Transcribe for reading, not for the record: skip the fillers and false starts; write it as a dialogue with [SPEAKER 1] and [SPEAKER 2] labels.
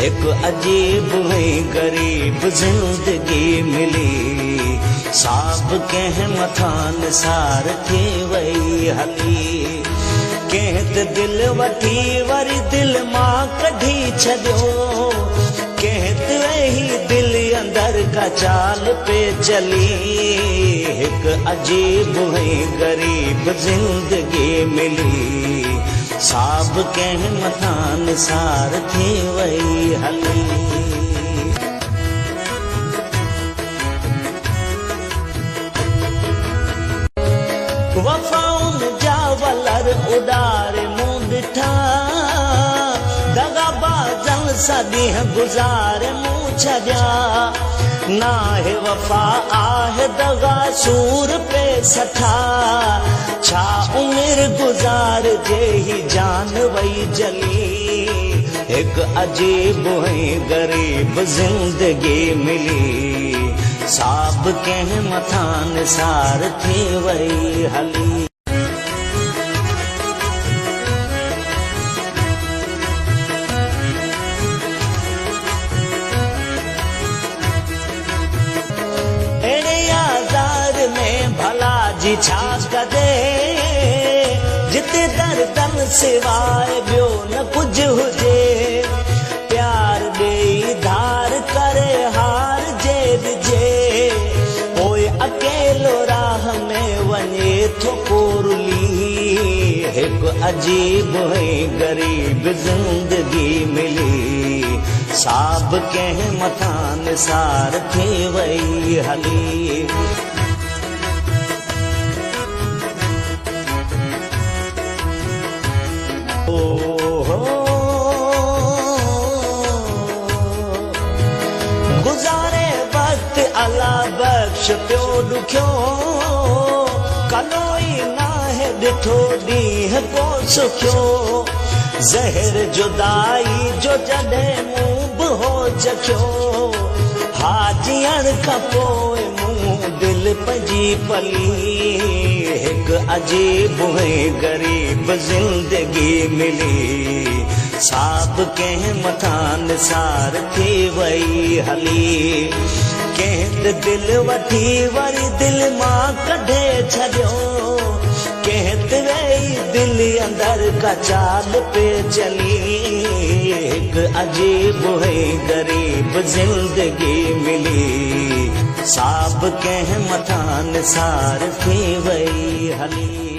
[SPEAKER 1] एक अजीब है गरीब जिंदगी मिली, साब कह मथान सार थी वही हली। कहत दिल वठी वरी दिल मां कढ़ी छॾियो, कहत वही दिल अंदर का चाल पे चली। एक अजीब है गरीब जिंदगी मिली, साब कह मथान सार थी वही हली। वफाउन जा वलर उडारे मुंह ॾिठा, दगाबाजन सदीह गुज़ारे मुंह छॾिया। ना है वफा आहे दगा सूर पे सठा, छा उम्र गुजार जे ही जान वही जली। एक अजीब है गरीब जिंदगी मिली, साब कह मथान सार थी वही हली। एड़े आज़ार में भला जी छा कदे, जिते दर्दन सिवाय ॿियो न कुछ हुजे। प्यार ॾेई धार करे हार जे ॾिजे, पोइ अकेलो राह में वञे थो कोरली। एक अजीब है गरीब जिंदगी मिली, साब कह मथान सार थी वही हली। गुज़ारे वक्त अल्लाह बख्श पियो ॾुखियो, कनोई नाहे ॾिठो ॾींहं को सुखियो। ज़हर जुदाई जो जॾहिं मूं बि हो चखियो, हा जीअण खां पोइ मूं दिल पंहिंजी पली। एक अजीब है गरीब जिंदगी मिली, साब कह मथान सार थी वही हली। कहत दिल वठी वरी दिल मां कढे छॾियो, कहत वही दिल अंदर का चाल पे चली। एक अजीब है गरीब जिंदगी मिली, साब कह मथान सार थी वही हली।